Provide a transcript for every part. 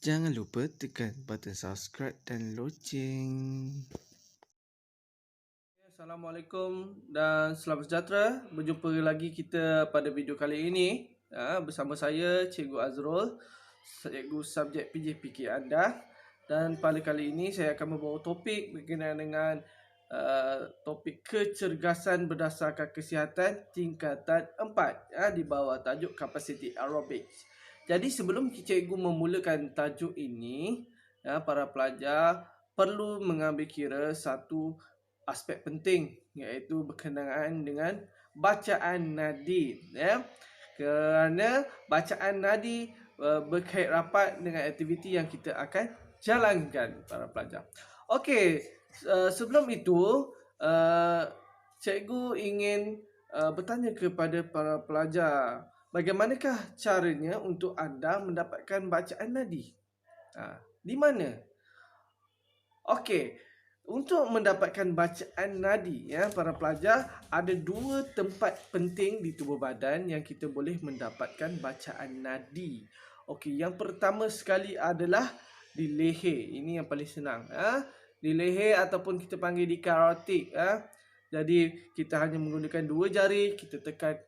Jangan lupa tekan button subscribe dan loceng. Assalamualaikum dan selamat sejahtera. Berjumpa lagi kita pada video kali ini bersama saya Cikgu Azrul, Cikgu Subjek PJPK anda. Dan pada kali ini saya akan membawa topik berkenaan dengan topik kecergasan berdasarkan kesihatan tingkatan 4 di bawah tajuk Capacity Aerobics. Jadi sebelum cikgu memulakan tajuk ini, para pelajar perlu mengambil kira satu aspek penting, iaitu berkenaan dengan bacaan nadi, kerana bacaan nadi berkait rapat dengan aktiviti yang kita akan jalankan, para pelajar. Okey, sebelum itu cikgu ingin bertanya kepada para pelajar, bagaimanakah caranya untuk anda mendapatkan bacaan nadi? Di mana? Okey, untuk mendapatkan bacaan nadi, para pelajar, ada dua tempat penting di tubuh badan yang kita boleh mendapatkan bacaan nadi. Okey, yang pertama sekali adalah di leher. Ini yang paling senang. Di leher ataupun kita panggil di karotik. Jadi kita hanya menggunakan dua jari, kita tekan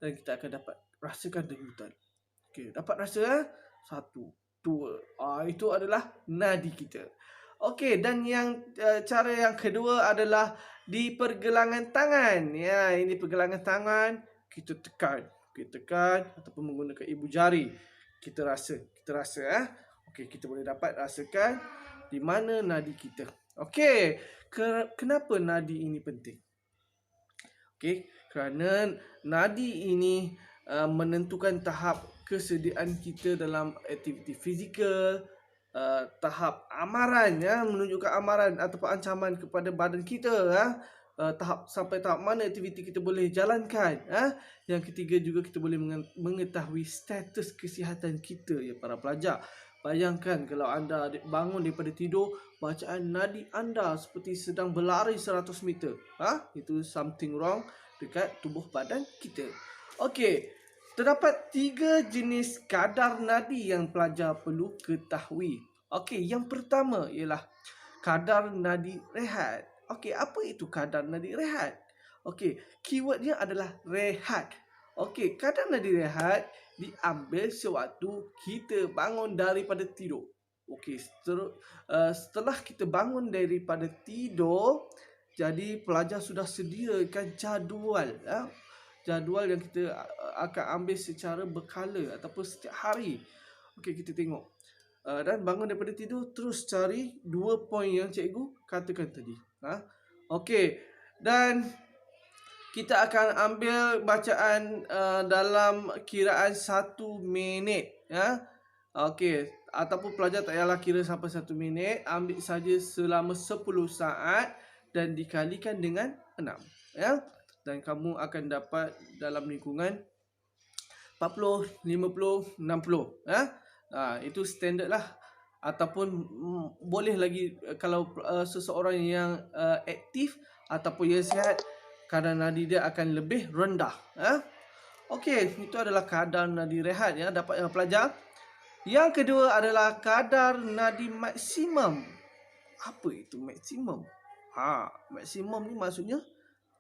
dan kita akan dapat rasakan denyutan. Okey, dapat rasa satu, dua. Itu adalah nadi kita. Okey, dan yang cara yang kedua adalah di pergelangan tangan. Ya, ini pergelangan tangan, kita tekan. Kita tekan ataupun menggunakan ibu jari. Kita rasa. Okey, kita boleh dapat rasakan di mana nadi kita. Okey, kenapa nadi ini penting? Okey, kerana nadi ini menentukan tahap kesediaan kita dalam aktiviti fizikal, tahap amaran, menunjukkan amaran ataupun ancaman kepada badan kita, sampai tahap mana aktiviti kita boleh jalankan. Yang ketiga juga kita boleh mengetahui status kesihatan kita, ya para pelajar. Bayangkan kalau anda bangun daripada tidur, bacaan nadi anda seperti sedang berlari 100 meter. Itu something wrong dekat tubuh badan kita. Okey, terdapat 3 jenis kadar nadi yang pelajar perlu ketahui. Okey, yang pertama ialah kadar nadi rehat. Okey, apa itu kadar nadi rehat? Okey, keywordnya adalah rehat. Okey, kadar nadi rehat diambil sewaktu kita bangun daripada tidur. Okey, setelah kita bangun daripada tidur, jadi pelajar sudah sediakan jadual yang kita akan ambil secara berkala ataupun setiap hari. Okey, kita tengok. Dan bangun daripada tidur, terus cari 2 poin yang cikgu katakan tadi. Okey, dan kita akan ambil bacaan dalam kiraan 1 minit. Okey, ataupun pelajar tak payahlah kira sampai 1 minit. Ambil saja selama 10 saat dan dikalikan dengan 6. Dan kamu akan dapat dalam lingkungan 40, 50, 60. Itu standard lah. Ataupun boleh lagi kalau seseorang yang aktif ataupun yang sihat, kadar nadi dia akan lebih rendah. Okey, itu adalah kadar nadi rehat, dapat pelajar. Yang kedua adalah kadar nadi maksimum. Apa itu maksimum? Maksimum ni maksudnya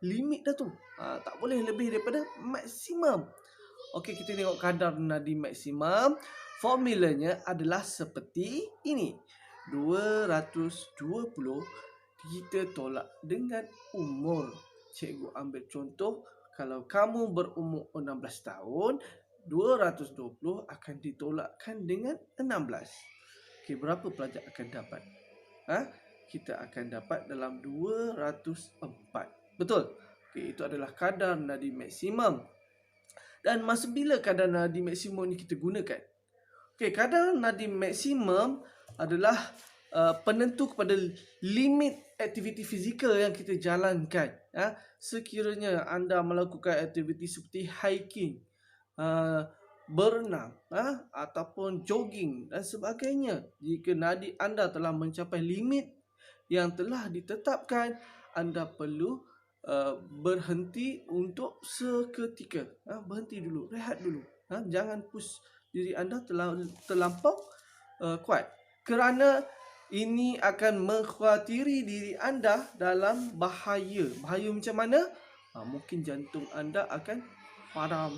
limit dah tu. Tak boleh lebih daripada maksimum. Okey, kita tengok kadar nadi maksimum. Formulanya adalah seperti ini. 220 kita tolak dengan umur. Cikgu ambil contoh, kalau kamu berumur 16 tahun, 220 akan ditolakkan dengan 16. Okey, berapa pelajar akan dapat? Kita akan dapat dalam 204. Betul? Okey, itu adalah kadar nadi maksimum. Dan masa bila kadar nadi maksimum ni kita gunakan? Okey, kadar nadi maksimum adalah penentu kepada limit aktiviti fizikal yang kita jalankan. Sekiranya anda melakukan aktiviti seperti hiking, berenang, ataupun jogging dan sebagainya, jika nadi anda telah mencapai limit yang telah ditetapkan, anda perlu berhenti untuk seketika. Berhenti dulu, rehat dulu. Jangan push diri anda terlampau kuat. Kerana ini akan mengkhawatiri diri anda dalam bahaya. Bahaya macam mana? Mungkin jantung anda akan padam,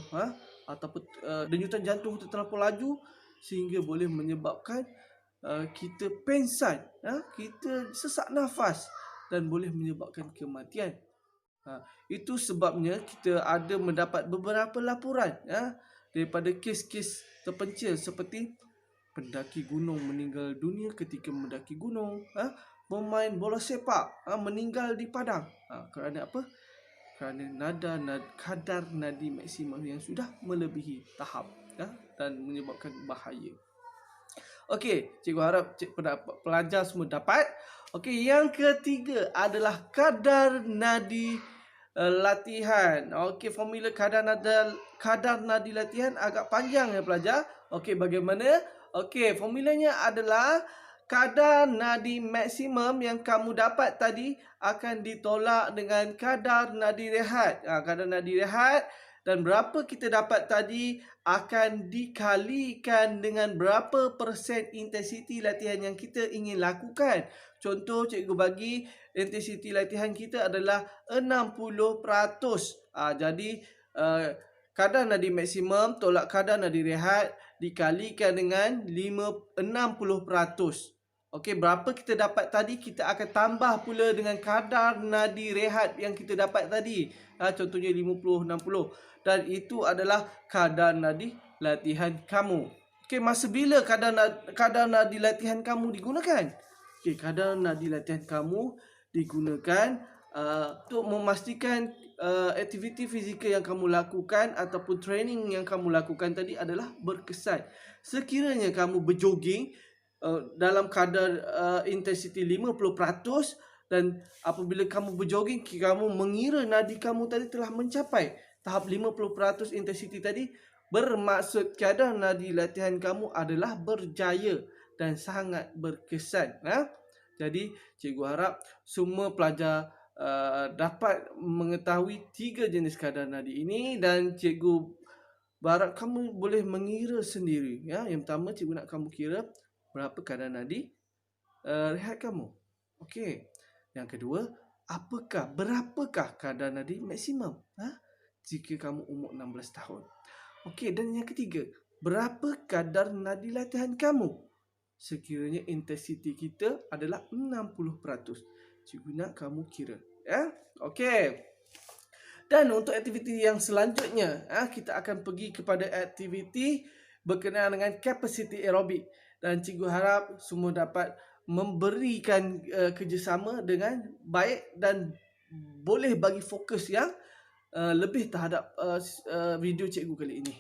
ataupun denyutan jantung kita terlampau laju sehingga boleh menyebabkan kita pengsan, kita sesak nafas dan boleh menyebabkan kematian. Itu sebabnya kita ada mendapat beberapa laporan daripada kes-kes terpencil seperti pendaki gunung meninggal dunia ketika mendaki gunung, pemain bola sepak meninggal di padang. Kerana apa? Kerana kadar nadi maksimum yang sudah melebihi tahap dan menyebabkan bahaya. Okey, cikgu harap pelajar semua dapat. Okey, yang ketiga adalah kadar nadi latihan. Okey, formula kadar nadi latihan agak panjang ya pelajar. Okey, bagaimana? Okey, formulanya adalah kadar nadi maksimum yang kamu dapat tadi akan ditolak dengan kadar nadi rehat. Kadar nadi rehat dan berapa kita dapat tadi akan dikalikan dengan berapa persen intensiti latihan yang kita ingin lakukan. Contoh, cikgu bagi intensiti latihan kita adalah 60%. Jadi kadar nadi maksimum tolak kadar nadi rehat dikalikan dengan 60%. Okey, berapa kita dapat tadi, kita akan tambah pula dengan kadar nadi rehat yang kita dapat tadi. Contohnya 50, 60. Dan itu adalah kadar nadi latihan kamu. Okey, masa bila kadar nadi latihan kamu digunakan? Okey, kadar nadi latihan kamu digunakan untuk memastikan aktiviti fizikal yang kamu lakukan ataupun training yang kamu lakukan tadi adalah berkesan. Sekiranya kamu berjoging dalam kadar intensiti 50% dan apabila kamu berjoging, kamu mengira nadi kamu tadi telah mencapai tahap 50% intensiti tadi, bermaksud kadar nadi latihan kamu adalah berjaya dan sangat berkesan. Jadi cikgu harap semua pelajar dapat mengetahui 3 jenis kadar nadi ini dan cikgu berharap kamu boleh mengira sendiri. Yang pertama, cikgu nak kamu kira berapa kadar nadi rehat kamu. Okey. Yang kedua, berapakah kadar nadi maksimum jika kamu umur 16 tahun. Okey, dan yang ketiga, berapa kadar nadi latihan kamu sekiranya intensiti kita adalah 60%. Cikgu nak kamu kira. Okey. Dan untuk aktiviti yang selanjutnya, kita akan pergi kepada aktiviti berkenaan dengan kapasiti aerobik. Dan cikgu harap semua dapat memberikan kerjasama dengan baik dan boleh bagi fokus yang lebih terhadap video cikgu kali ini.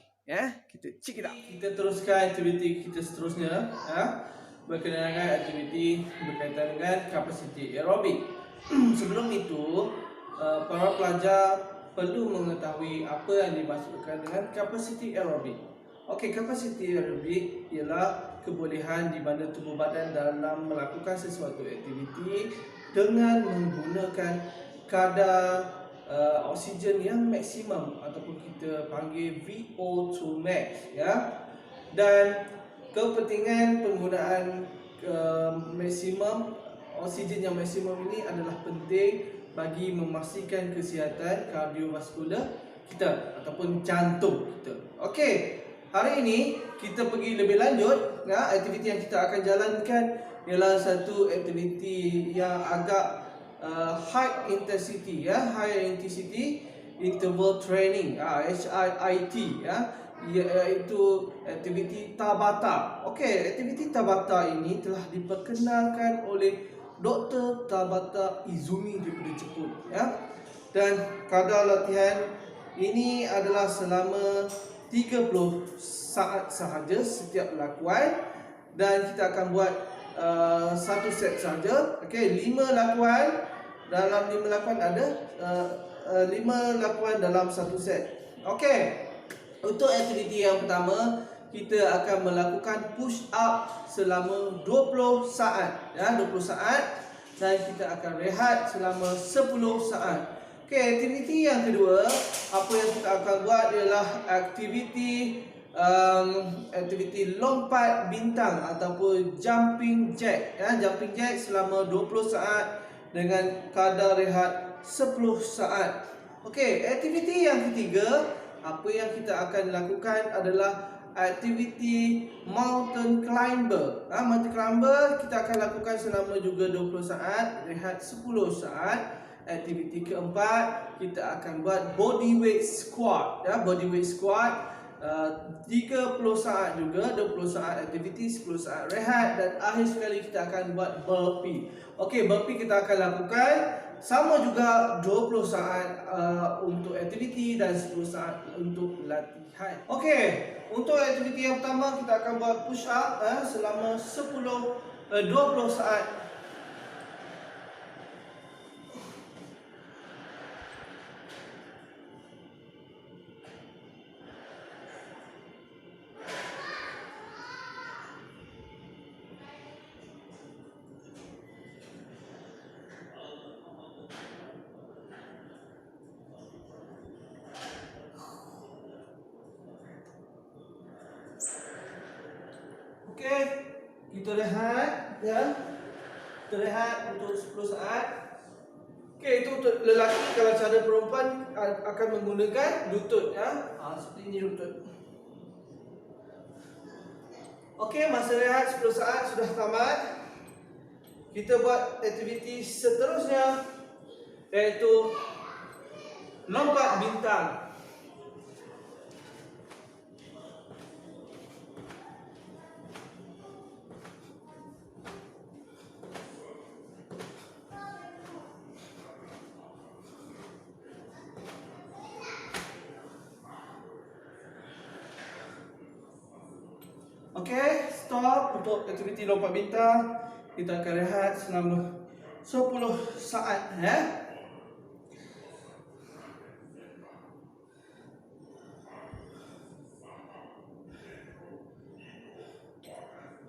Kita check it out. Kita teruskan aktiviti kita seterusnya. Berkenaan dengan aktiviti berkaitan dengan kapasiti aerobik. Sebelum itu, para pelajar perlu mengetahui apa yang dimaksudkan dengan kapasiti aerobik. Okey, kapasiti aerobik ialah kebolehan di mana tubuh badan dalam melakukan sesuatu aktiviti dengan menggunakan kadar oksigen yang maksimum ataupun kita panggil VO2 max dan kepentingan penggunaan maksimum oksigen yang maksimum ini adalah penting bagi memastikan kesihatan kardiovaskular kita ataupun jantung kita. Okey, hari ini kita pergi lebih lanjut. Aktiviti yang kita akan jalankan ialah satu aktiviti yang agak high intensity interval training, HIIT iaitu aktiviti Tabata. Okey, aktiviti Tabata ini telah diperkenalkan oleh Dr. Tabata Izumi daripada Jepun dan kadar latihan ini adalah selama 30 saat sahaja setiap lakuan dan kita akan buat satu set saja. Okey, 5 lakuan. Dalam 5 lakuan ada 5 lakuan dalam satu set. Okey. Untuk aktiviti yang pertama, kita akan melakukan push up selama 20 saat. 20 saat dan kita akan rehat selama 10 saat. Okey, aktiviti yang kedua, apa yang kita akan buat ialah aktiviti aktiviti lompat bintang ataupun jumping jack ya, jumping jack selama 20 saat dengan kadar rehat 10 saat. Okey, aktiviti yang ketiga, apa yang kita akan lakukan adalah aktiviti mountain climber. Mountain climber kita akan lakukan selama juga 20 saat, rehat 10 saat. Aktiviti keempat, kita akan buat body weight squat ya, body weight squat 30 saat juga, 20 saat aktiviti, 10 saat rehat, dan akhir sekali kita akan buat burpee. Okey, burpee kita akan lakukan sama juga 20 saat untuk aktiviti dan 10 saat untuk latihan. Okey, untuk aktiviti yang pertama kita akan buat push up selama 20 saat. Okey, kita rehat ya. Kita rehat untuk 10 saat. Okey, itu untuk lelaki. Kalau cara perempuan akan menggunakan lutut ya. Seperti ini lutut. Okey, masa rehat 10 saat sudah tamat. Kita buat aktiviti seterusnya, iaitu lompat bintang. Okey, stop untuk aktiviti lompat bintang. Kita akan rehat selama 10 saat ya.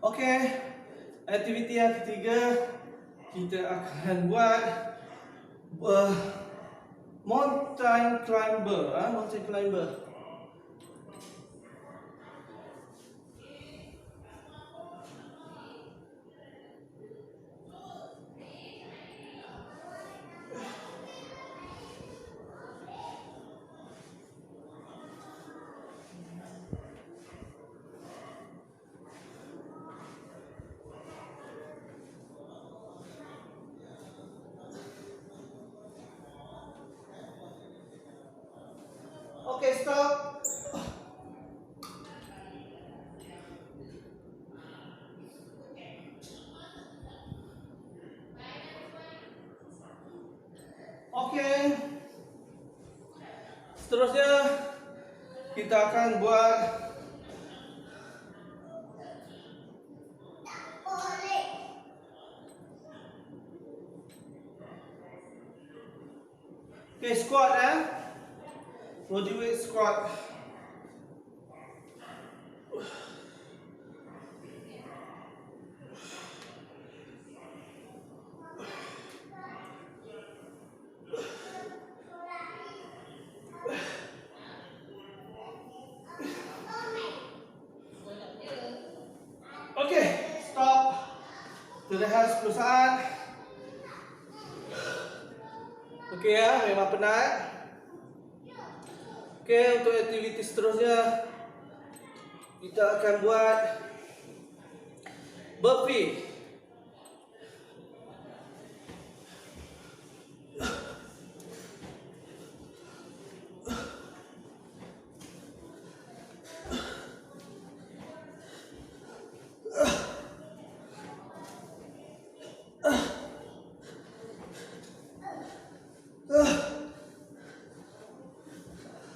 Okey, aktiviti yang ketiga kita akan buat mountain climber, mountain climber. Okey, stop. Okey. Seterusnya kita akan buat squat body weight squat. Okey, stop. Rehat 10 saat. Okey ya, memang penat. Okey, untuk aktiviti seterusnya kita akan buat burpee.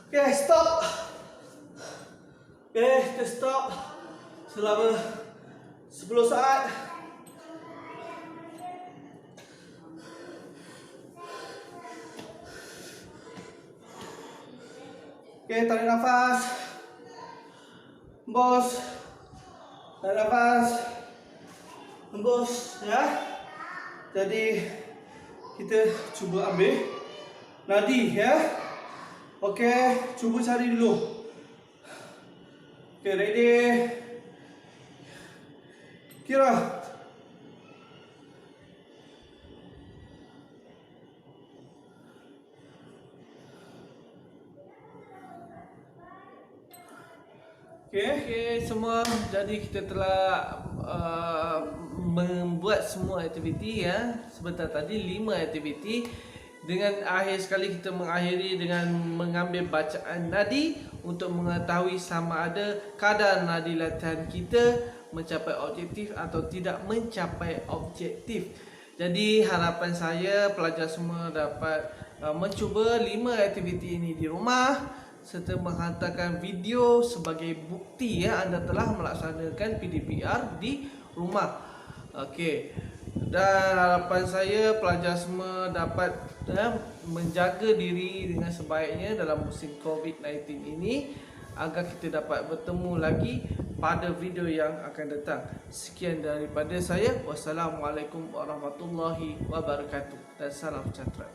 Okay, stop. Okay, kita stop selama 10 saat. Okay, tarik nafas. Hembus. Tarik nafas. Hembus, ya. Jadi kita cuba ambil nadi, ya. Okey, cuba cari dulu. Okay, ready? Kira. Okay, semua. Jadi kita telah membuat semua aktiviti ya. Sebentar tadi 5 aktiviti. Dengan akhir sekali kita mengakhiri dengan mengambil bacaan nadi untuk mengetahui sama ada kadar nadi latihan kita mencapai objektif atau tidak mencapai objektif. Jadi harapan saya pelajar semua dapat mencuba 5 aktiviti ini di rumah serta menghantarkan video sebagai bukti ya anda telah melaksanakan PDPR di rumah. Okey. Dan harapan saya pelajar semua dapat menjaga diri dengan sebaiknya dalam musim COVID-19 ini agar kita dapat bertemu lagi pada video yang akan datang. Sekian daripada saya. Wassalamualaikum warahmatullahi wabarakatuh dan salam sejahtera.